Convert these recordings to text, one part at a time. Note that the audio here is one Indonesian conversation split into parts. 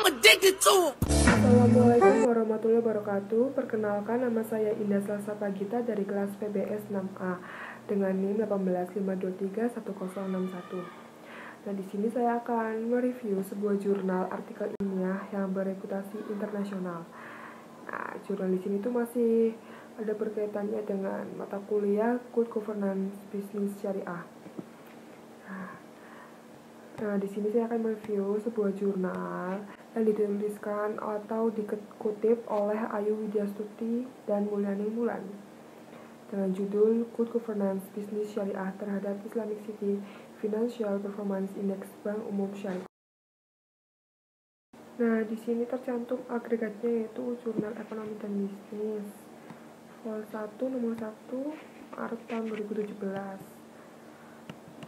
addicted to 'em. Assalamualaikum warahmatullahi wabarakatuh. Perkenalkan, nama saya Indah Salsa Pagita dari kelas PBS 6A dengan NIM 185231061. Nah, di sini saya akan mereview sebuah jurnal artikel ilmiah yang bereputasi internasional. Nah, jurnal di sini tuh masih ada berkaitannya dengan mata kuliah Good Governance Business Syariah. Nah, di sini saya akan mereview sebuah jurnal yang dituliskan atau dikutip oleh Ayu Widyastuti dan Mulyani Mulan dengan judul Good Governance Business Syariah terhadap Islamic City Financial Performance Index Bank Umum Syariah. Nah, di sini tercantum agregatnya yaitu Jurnal Ekonomi dan Bisnis Vol 1 nomor 1 Maret tahun 2017.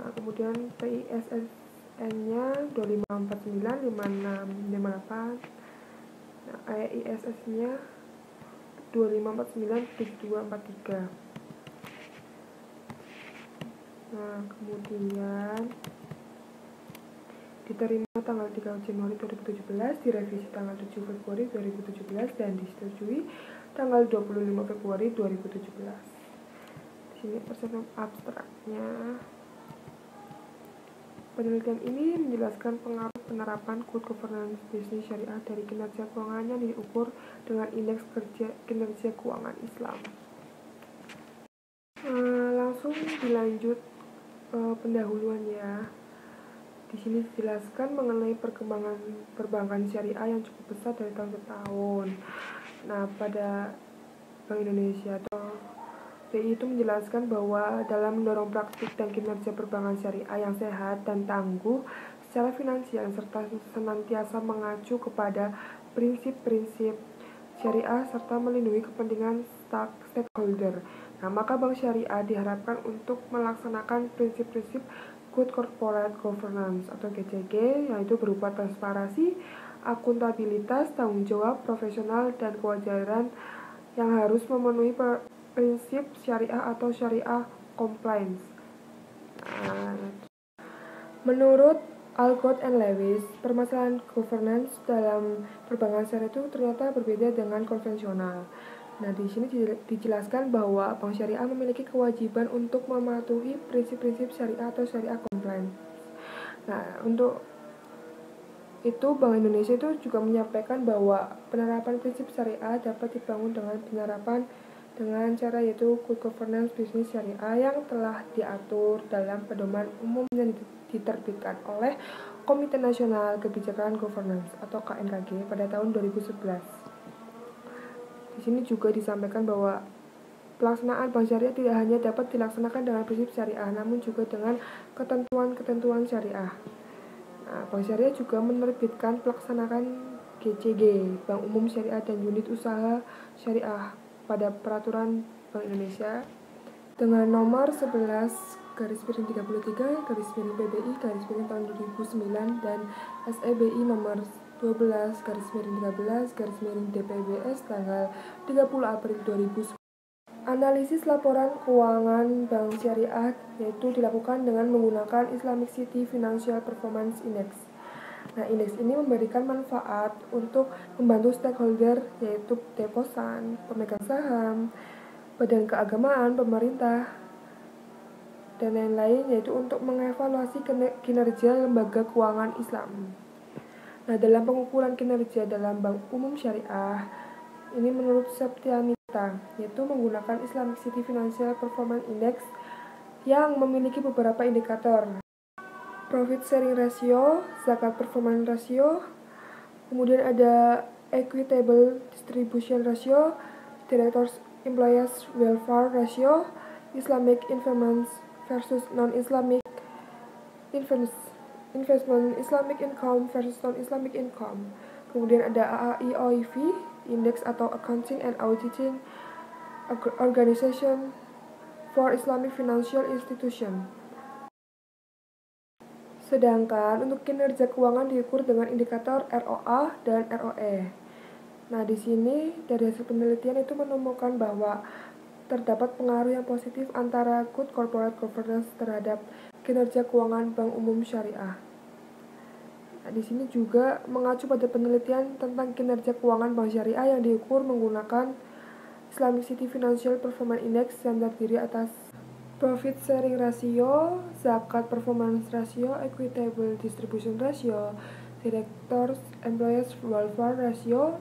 Nah, kemudian PISSN-nya 25495658, nah, EISS-nya 25497243. Nah, kemudian diterima tanggal 3 Januari 2017, direvisi tanggal 7 Februari 2017, dan disetujui tanggal 25 Februari 2017. Di sini tercantum abstraknya. Penelitian ini menjelaskan pengaruh penerapan Good Governance Business Syariah dari kinerja keuangan yang diukur dengan indeks kinerja keuangan Islam. Langsung dilanjut pendahuluan ya. Di sini dijelaskan mengenai perkembangan perbankan syariah yang cukup pesat dari tahun ke tahun. Nah, pada Bank Indonesia atau BI itu menjelaskan bahwa dalam mendorong praktik dan kinerja perbankan syariah yang sehat dan tangguh secara finansial serta senantiasa mengacu kepada prinsip-prinsip syariah serta melindungi kepentingan stakeholder. Nah, maka bank syariah diharapkan untuk melaksanakan prinsip-prinsip Good Corporate Governance atau GCG, yaitu berupa transparansi, akuntabilitas, tanggung jawab, profesional, dan kewajaran yang harus memenuhi prinsip syariah atau syariah compliance. Menurut Algot and Lewis, permasalahan governance dalam perbankan syariah itu ternyata berbeda dengan konvensional. Nah, di sini dijelaskan bahwa bank syariah memiliki kewajiban untuk mematuhi prinsip-prinsip syariah atau syariah compliance. Nah, untuk itu Bank Indonesia itu juga menyampaikan bahwa penerapan prinsip syariah dapat dibangun dengan penerapan dengan cara yaitu Good Governance Business Syariah yang telah diatur dalam pedoman umum yang diterbitkan oleh Komite Nasional Kebijakan Governance atau KNKG pada tahun 2011. Di sini juga disampaikan bahwa pelaksanaan bank syariah tidak hanya dapat dilaksanakan dengan prinsip syariah, namun juga dengan ketentuan-ketentuan syariah. Nah, bank syariah juga menerbitkan pelaksanaan GCG, Bank Umum Syariah dan Unit Usaha Syariah pada Peraturan Bank Indonesia dengan nomor 11/33/PBI tahun 2009 dan SEBI nomor 12/13/DPBS tanggal 30 April 2010. Analisis laporan keuangan bank syariah yaitu dilakukan dengan menggunakan Islamic City Financial Performance Index. Nah, indeks ini memberikan manfaat untuk membantu stakeholder yaitu deposan, pemegang saham, badan keagamaan, pemerintah, dan lain-lain, yaitu untuk mengevaluasi kinerja lembaga keuangan Islam. Nah, dalam pengukuran kinerja dalam Bank Umum Syariah, ini menurut Septianita, yaitu menggunakan Islamic City Financial Performance Index yang memiliki beberapa indikator. Profit sharing ratio, zakat performance ratio, kemudian ada equitable distribution ratio, directors employees welfare ratio, Islamic investments versus non-Islamic investment, Islamic income versus non-Islamic income. Kemudian ada AAIOIV, Index atau Accounting and Auditing Organization for Islamic Financial Institution. Sedangkan untuk kinerja keuangan diukur dengan indikator ROA dan ROE. Nah, di sini dari hasil penelitian itu menemukan bahwa terdapat pengaruh yang positif antara Good Corporate Governance terhadap kinerja keuangan Bank Umum Syariah. Nah, di sini juga mengacu pada penelitian tentang kinerja keuangan bank syariah yang diukur menggunakan Islamic City Financial Performance Index yang terdiri atas Profit Sharing Ratio, Zakat Performance Ratio, Equitable Distribution Ratio, Directors Employees Welfare Ratio,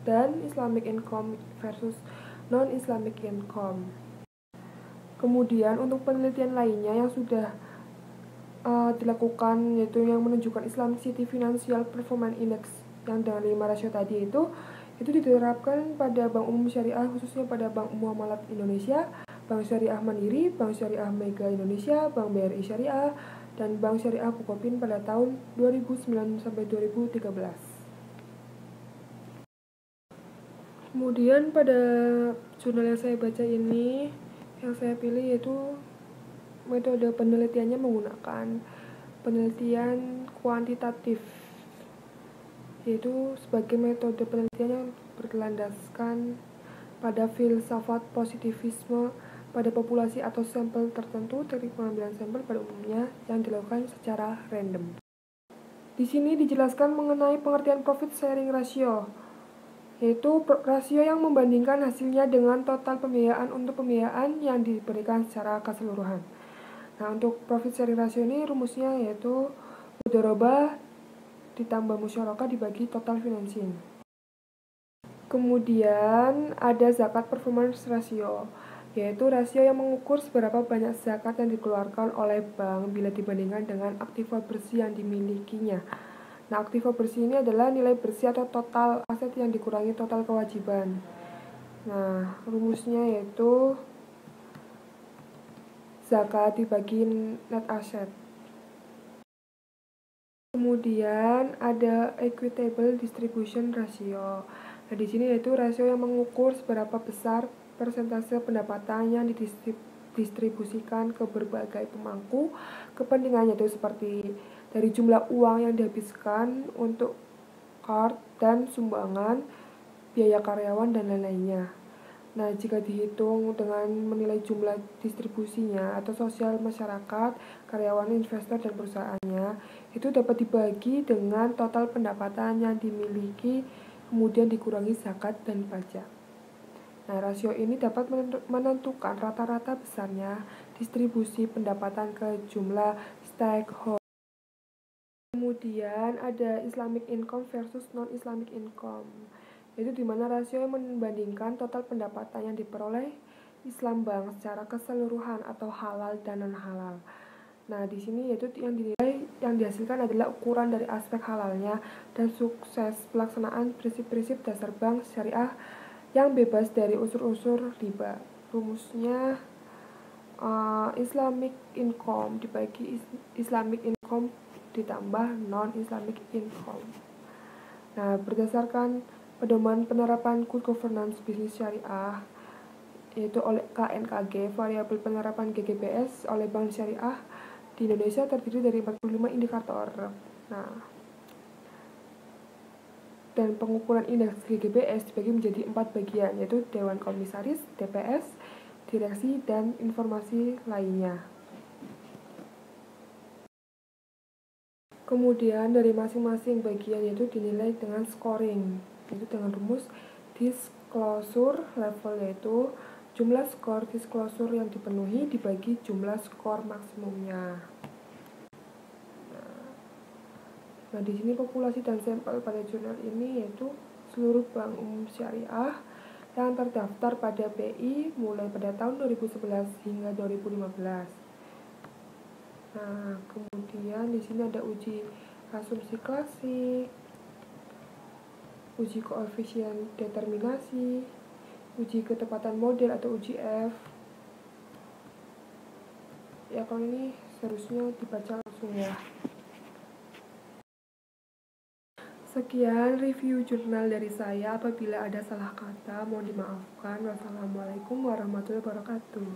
dan Islamic Income versus Non-Islamic Income. Kemudian untuk penelitian lainnya yang sudah dilakukan, yaitu yang menunjukkan Islamic City Financial Performance Index yang dengan 5 rasio tadi itu diterapkan pada Bank Umum Syariah, khususnya pada Bank Muamalat Indonesia, Bank Syariah Mandiri, Bank Syariah Mega Indonesia, Bank BRI Syariah, dan Bank Syariah Bukopin pada tahun 2009 sampai 2013. Kemudian pada jurnal yang saya baca ini, yang saya pilih yaitu metode penelitiannya menggunakan penelitian kuantitatif, yaitu sebagai metode penelitian yang berlandaskan pada filsafat positivisme pada populasi atau sampel tertentu. Teknik pengambilan sampel pada umumnya yang dilakukan secara random. Di sini dijelaskan mengenai pengertian profit sharing ratio, yaitu rasio yang membandingkan hasilnya dengan total pembiayaan untuk pembiayaan yang diberikan secara keseluruhan. Nah, untuk profit sharing ratio ini rumusnya yaitu mudharabah ditambah musyarakah dibagi total financing. Kemudian ada zakat performance ratio, yaitu rasio yang mengukur seberapa banyak zakat yang dikeluarkan oleh bank bila dibandingkan dengan aktiva bersih yang dimilikinya. Nah, aktiva bersih ini adalah nilai bersih atau total aset yang dikurangi total kewajiban. Nah, rumusnya yaitu zakat dibagi net asset. Kemudian ada equitable distribution ratio. Nah, di sini yaitu rasio yang mengukur seberapa besar persentase pendapatan yang didistribusikan ke berbagai pemangku kepentingan, yaitu seperti dari jumlah uang yang dihabiskan untuk card dan sumbangan, biaya karyawan, dan lain-lainnya. Nah, jika dihitung dengan menilai jumlah distribusinya atau sosial masyarakat, karyawan, investor, dan perusahaannya, itu dapat dibagi dengan total pendapatan yang dimiliki, kemudian dikurangi zakat dan pajak. Nah, rasio ini dapat menentukan rata-rata besarnya distribusi pendapatan ke jumlah stakeholder. Kemudian ada Islamic income versus non-Islamic income, yaitu di mana rasio yang membandingkan total pendapatan yang diperoleh Islam Bank secara keseluruhan atau halal dan non-halal. Nah, di sini yaitu yang dinilai yang dihasilkan adalah ukuran dari aspek halalnya dan sukses pelaksanaan prinsip-prinsip dasar bank syariah yang bebas dari unsur-unsur riba. Rumusnya Islamic income dibagi Islamic income ditambah non-Islamic income. Nah, berdasarkan pedoman penerapan Good Governance Bisnis Syariah, yaitu oleh KNKG, variabel penerapan GGBS oleh Bank Syariah di Indonesia terdiri dari 45 indikator. Nah, dan pengukuran indeks GGBS dibagi menjadi 4 bagian, yaitu Dewan Komisaris, DPS, Direksi, dan informasi lainnya. Kemudian dari masing-masing bagian yaitu dinilai dengan scoring, yaitu dengan rumus disclosure level, yaitu jumlah skor disclosure yang dipenuhi dibagi jumlah skor maksimumnya. Nah, di sini populasi dan sampel pada jurnal ini yaitu seluruh bank umum syariah yang terdaftar pada BI mulai pada tahun 2011 hingga 2015. Nah, kemudian di sini ada uji asumsi klasik, uji koefisien determinasi, uji ketepatan model atau uji F. Ya, kalau ini seharusnya dibaca langsung ya. Sekian review jurnal dari saya. Apabila ada salah kata, mohon dimaafkan. Wassalamualaikum warahmatullahi wabarakatuh.